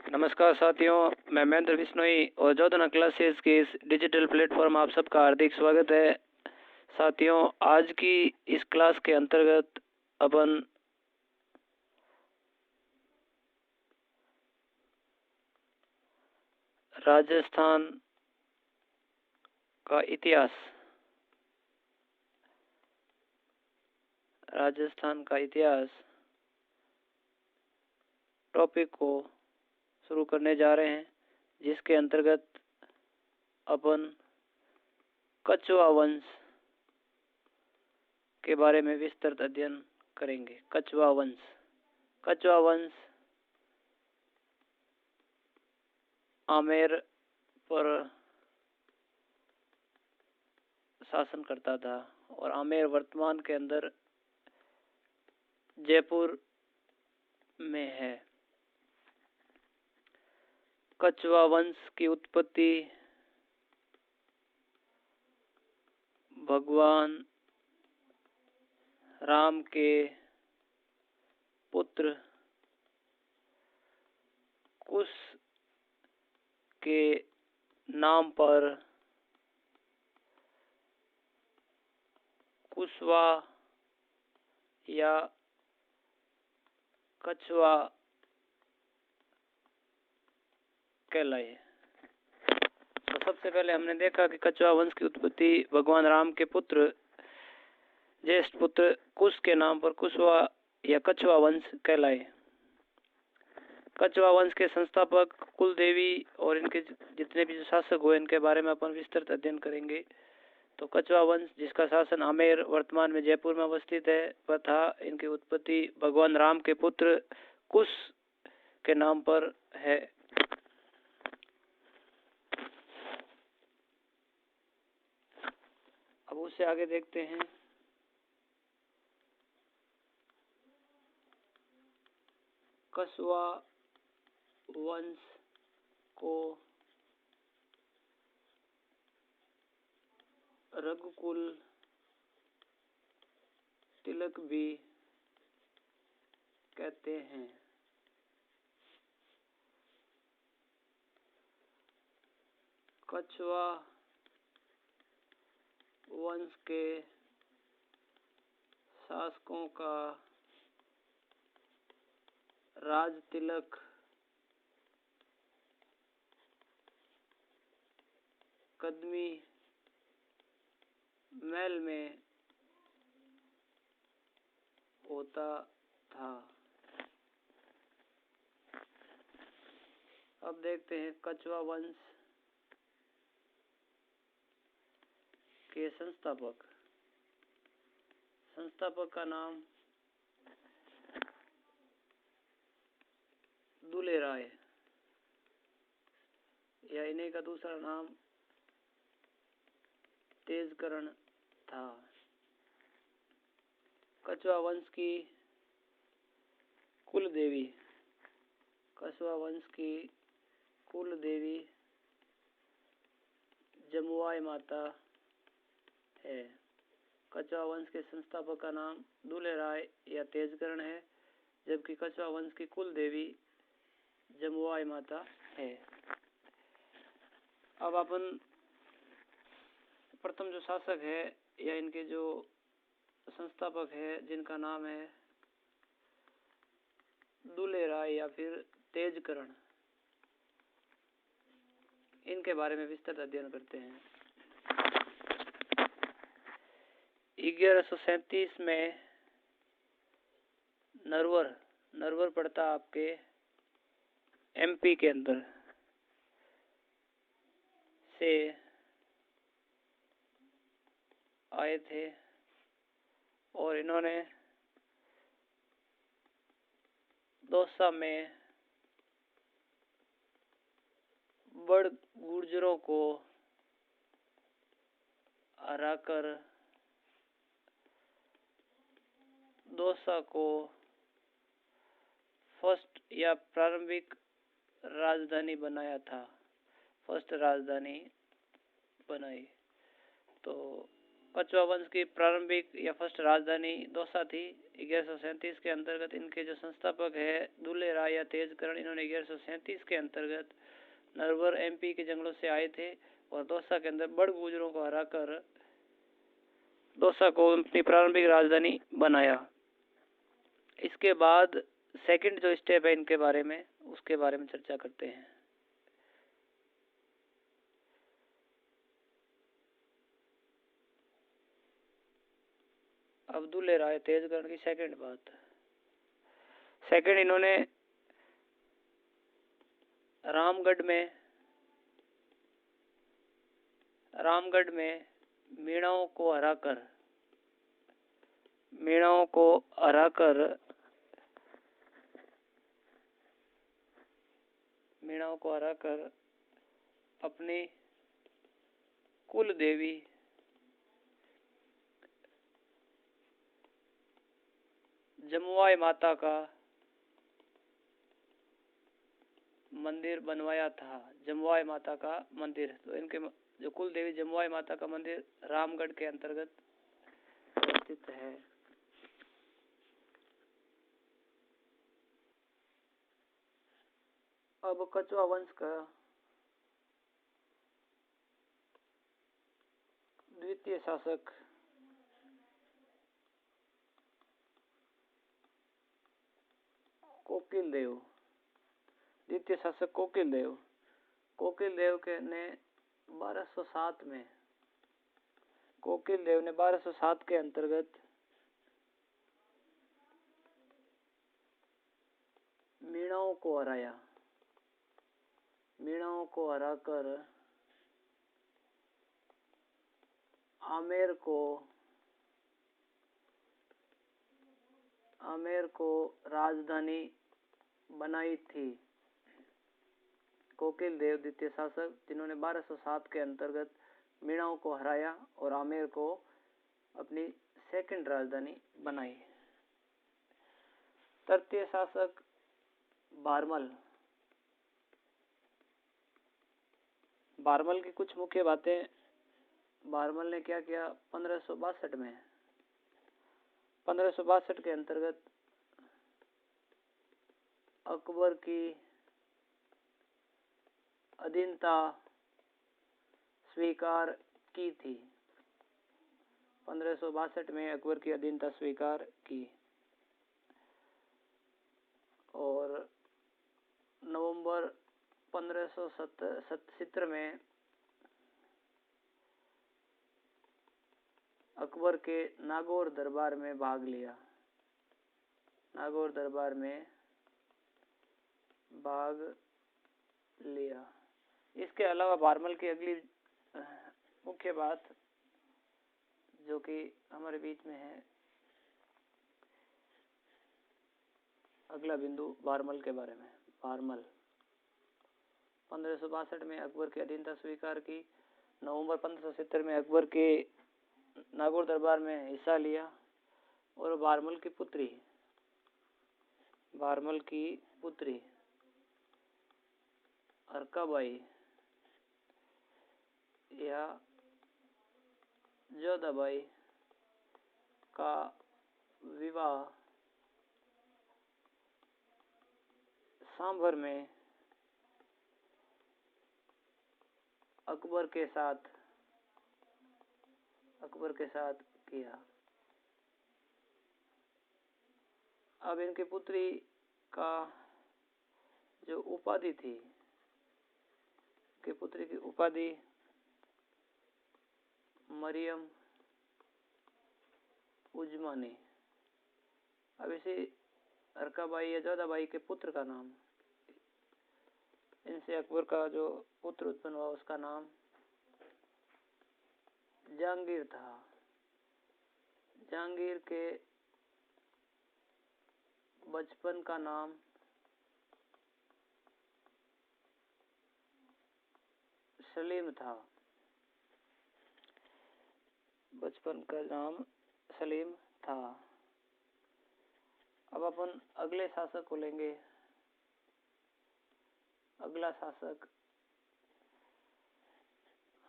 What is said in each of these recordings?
नमस्कार साथियों, मैं महेंद्र बिश्नोई और जोधना क्लासेस के इस डिजिटल प्लेटफॉर्म आप सबका हार्दिक स्वागत है। साथियों, आज की इस क्लास के अंतर्गत अपन राजस्थान का इतिहास टॉपिक को शुरू करने जा रहे हैं, जिसके अंतर्गत अपन कछवाहा वंश के बारे में विस्तृत अध्ययन करेंगे। कछवाहा वंश आमेर पर शासन करता था और आमेर वर्तमान के अंदर जयपुर में है। कछवाहा वंश की उत्पत्ति भगवान राम के पुत्र कुश के नाम पर कुशवाहा या कछवाहा कहलाए। तो सबसे पहले हमने देखा कि कछवाहा वंश की उत्पत्ति भगवान राम के पुत्र ज्येष्ठ पुत्र कुश के नाम पर कुशवाहा या कछवाहा वंश कहलाए। कछवाहा वंश के संस्थापक कुलदेवी और इनके जितने भी शासक हुए इनके बारे में अपन विस्तृत अध्ययन करेंगे। तो कछवाहा वंश जिसका शासन आमेर वर्तमान में जयपुर में अवस्थित है पर था, इनकी उत्पत्ति भगवान राम के पुत्र कुश के नाम पर है। अब उससे आगे देखते हैं। कछवाहा वंश को रघुकुल तिलक भी कहते हैं। कछवाहा वंश के शासकों का राज तिलक कदमी महल में होता था। अब देखते हैं कछवाहा वंश के संस्थापक का नाम दुले राय या इन्हीं का दूसरा नाम तेजकरण था। कछवाहा वंश की कुल देवी जमुआई माता है। कछवाहा वंश के संस्थापक का नाम दुले राय या तेजकरण है, जबकि कछवाहा वंश की कुल देवी जमुआई माता है। अब अपन प्रथम जो शासक है या इनके जो संस्थापक है जिनका नाम है दुले राय या फिर तेजकरण, इनके बारे में विस्तृत अध्ययन करते हैं। 1137 में नरवर पड़ता आपके एमपी के अंदर से आए थे और इन्होंने दौसा में बड़ गुर्जरों को हराकर दौसा को फर्स्ट या प्रारंभिक राजधानी बनाया था। तो कछवा वंश की प्रारंभिक या फर्स्ट राजधानी दौसा थी। 1137 के अंतर्गत इनके जो संस्थापक है दुल्ले राय या तेजकरण, इन्होंने 1137 के अंतर्गत नरवर एमपी के जंगलों से आए थे और दौसा के अंदर बड़ गुजरों को हराकर दौसा को अपनी प्रारंभिक राजधानी बनाया। इसके बाद सेकंड जो स्टेप है इनके बारे में, उसके बारे में चर्चा करते हैं। अब दुल्ले राय तेजकरण की सेकंड बात। सेकंड, इन्होंने रामगढ़ में मीणाओं को हराकर अपनी कुल देवी जमुआई माता का मंदिर बनवाया था। जमुआई माता का मंदिर, तो इनके जो कुल देवी जमुआई माता का मंदिर रामगढ़ के अंतर्गत स्थित है। अब कछवा वंश का द्वितीय शासक कोकिल देव, द्वितीय शासक कोकिल देव के ने 1207 में, कोकिल देव ने 1207 के अंतर्गत मीणाओं को हराकर आमेर को राजधानी बनाई थी। कोकिल देव द्वितीय शासक, जिन्होंने 1207 के अंतर्गत मीणाओं को हराया और आमेर को अपनी सेकंड राजधानी बनाई। तृतीय शासक बारमल की कुछ मुख्य बातें। बारमल ने क्या किया? 1562 के अंतर्गत अकबर की अधीनता स्वीकार की थी। 1562 में अकबर की अधीनता स्वीकार की और नवंबर 1570 में अकबर के नागौर दरबार में भाग लिया। इसके अलावा बारमल की अगली मुख्य बात जो कि हमारे बीच में है, अगला बिंदु बारमल के बारे में। बारमल 1562 में अकबर की अधीनता स्वीकार की, नवंबर 1570 में अकबर के नागौर दरबार में हिस्सा लिया और बारमल की पुत्री अरकाबाई या जोधाबाई का विवाह सांभर में अकबर के साथ किया। अब इनकी पुत्री का जो उपाधि थी, कि पुत्री की उपाधि मरियम उजमानी। अब इसी अरकाबाई या जोधाबाई के पुत्र का नाम, इनसे अकबर का जो पुत्र उत्पन्न हुआ उसका नाम जहांगीर था। जहांगीर के बचपन का नाम सलीम था। अब अपन अगले शासक को लेंगे। अगला शासक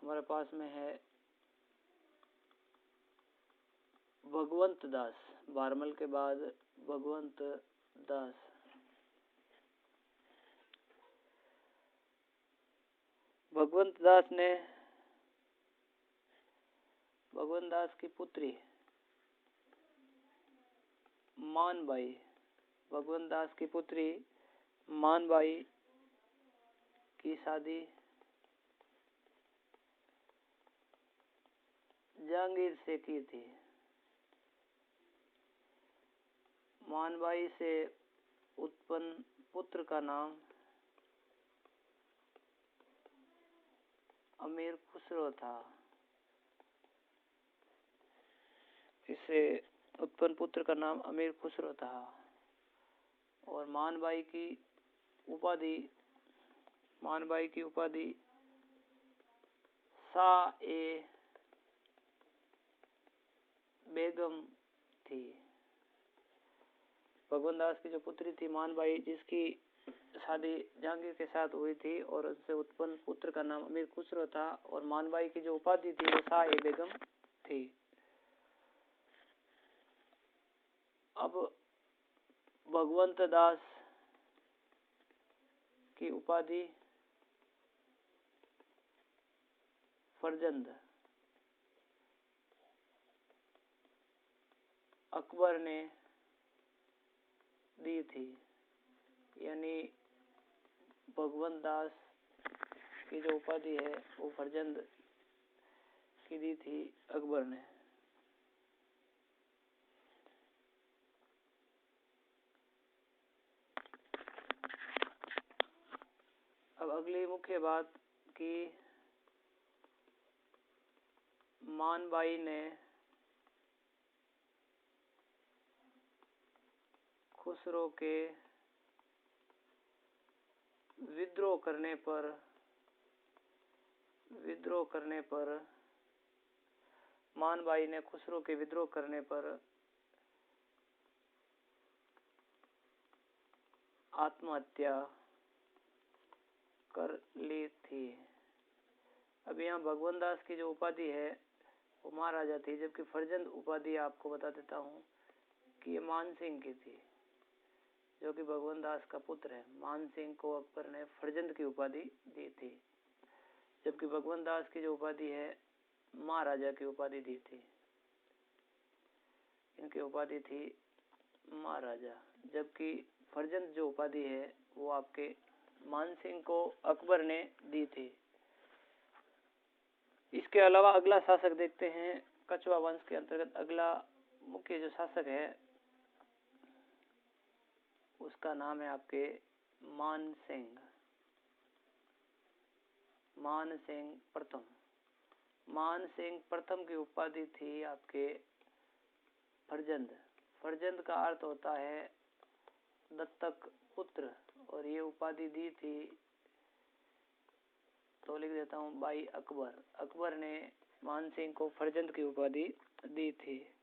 हमारे पास में है भगवंत दास, बारमल के बाद भगवंत दास। भगवंत दास ने भगवंत दास की पुत्री मानबाई, भगवंत दास की पुत्री मानबाई की शादी जहांगीर से की थी। मानबाई से उत्पन्न पुत्र का नाम अमीर खुसरो था। इससे उत्पन्न पुत्र का नाम अमीर खुसरो था और मानबाई की उपाधि शाह ए बेगम थी। भगवंत दास की जो पुत्री थी मानबाई, जिसकी शादी जहांगीर के साथ हुई थी और उससे उत्पन्न पुत्र का नाम अमीर खुसरो था और मानबाई की जो उपाधि थी वो शाह ए बेगम थी। अब भगवंत दास की उपाधि फरजंद अकबर ने दी थी, यानी भगवंत दास की जो उपाधि है वो फरजंद की दी थी अकबर ने। अब अगली मुख्य बात कि मानबाई ने खुसरो के विद्रोह करने पर मानबाई ने खुसरो के विद्रोह करने पर आत्महत्या कर ली थी। अब यहाँ भगवंत दास की जो उपाधि है वो महाराजा थी, जबकि फरजंद उपाधि आपको बता देता हूँ कि ये मान सिंह की थी, जो कि भगवंत दास का पुत्र है। मान सिंह को अकबर ने फरजंद की उपाधि दी थी, जबकि भगवंत दास की जो उपाधि है महाराजा की उपाधि दी थी। इनकी उपाधि थी महाराजा, जबकि फरजंद जो उपाधि है वो आपके मान सिंह को अकबर ने दी थी। इसके अलावा अगला शासक देखते हैं। कछवा वंश के अंतर्गत अगला मुख्य जो शासक है उसका नाम है आपके मान सिंह प्रथम। मान सिंह प्रथम की उपाधि थी आपके फरजंद। फरजंद का अर्थ होता है दत्तक पुत्र, और ये उपाधि दी थी तो लिख देता हूँ बाई अकबर। अकबर ने मान सिंह को फरजंद की उपाधि दी थी।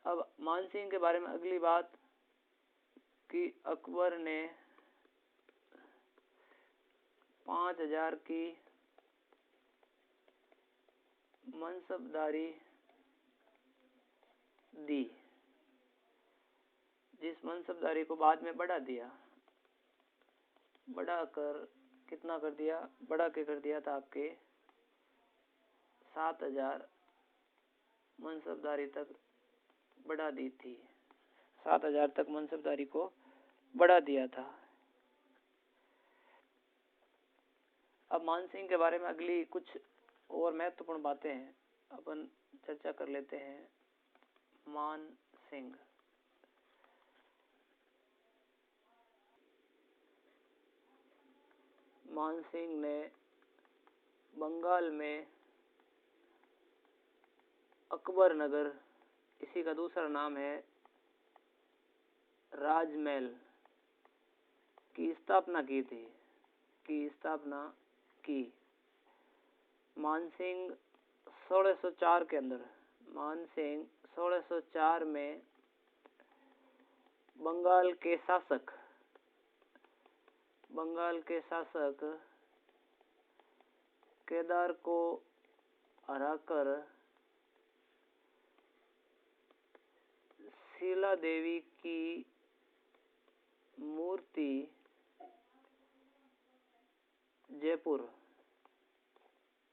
अब मान सिंह के बारे में अगली बात कि अकबर ने 5000 की मनसबदारी दी, जिस मनसबदारी को बाद में बढ़ा कर कितना कर दिया, बढ़ा के कर दिया था आपके 7000 मनसबदारी तक बढ़ा दी थी। 7000 तक मनसबदारी को बढ़ा दिया था। अब मान सिंह के बारे में अगली कुछ और महत्वपूर्ण बातें हैं, अपन चर्चा कर लेते हैं। मान सिंह ने बंगाल में अकबर नगर, इसी का दूसरा नाम है राजमहल, की स्थापना की। मानसिंह 1604 के अंदर, मानसिंह 1604 में बंगाल के शासक केदार को हराकर शीला देवी की मूर्ति जयपुर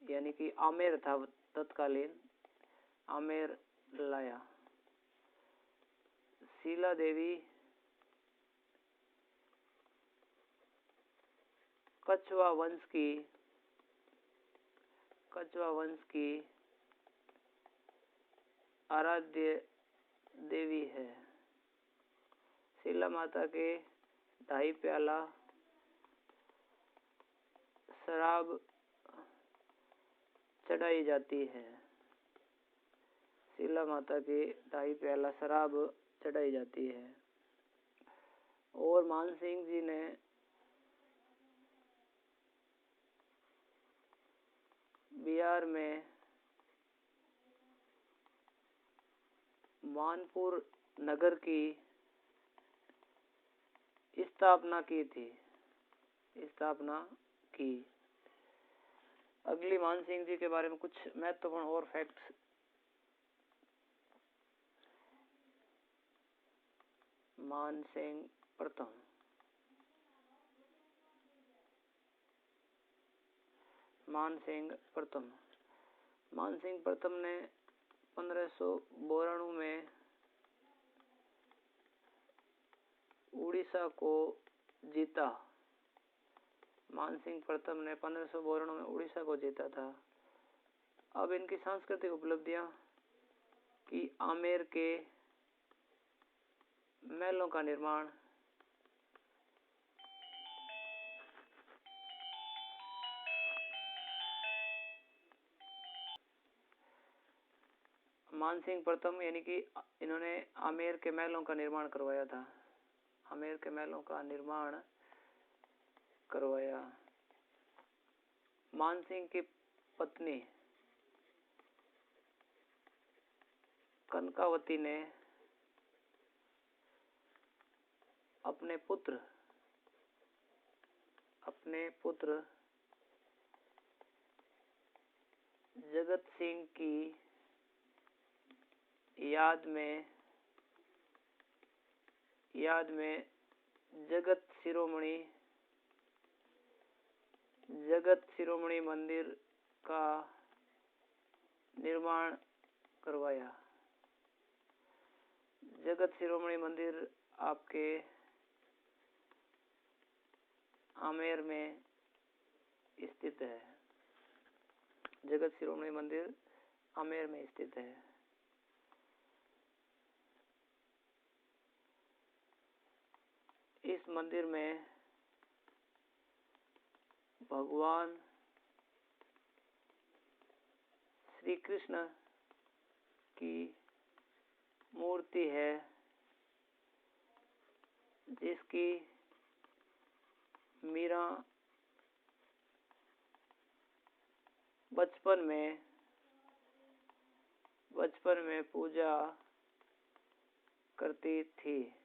यानी कि आमेर था तत्कालीन, आमेर लाया। शीला देवी कछवा वंश की आराध्य देवी है। शीला माता के 2.5 प्याला शराब चढ़ाई जाती है। शीला माता के 2.5 प्याला शराब चढ़ाई जाती है। और मानसिंह जी ने बिहार में मानपुर नगर की स्थापना की। अगली मानसिंह जी के बारे में कुछ महत्वपूर्ण और फैक्ट्स। मानसिंह प्रथम ने 1592 में उड़ीसा को जीता। मानसिंह प्रथम ने 1592 में उड़ीसा को जीता था। अब इनकी सांस्कृतिक उपलब्धियां कि आमेर के महलों का निर्माण, मानसिंह प्रथम यानी कि इन्होंने आमेर के महलों का निर्माण करवाया था। आमेर के महलों का निर्माण करवाया। मानसिंह की पत्नी कनकावती ने अपने पुत्र जगत सिंह की याद में जगत शिरोमणि मंदिर का निर्माण करवाया। जगत शिरोमणि मंदिर आपके आमेर में स्थित है। जगत शिरोमणि मंदिर आमेर में स्थित है। इस मंदिर में भगवान श्री कृष्ण की मूर्ति है, जिसकी मीरा बचपन में पूजा करती थी।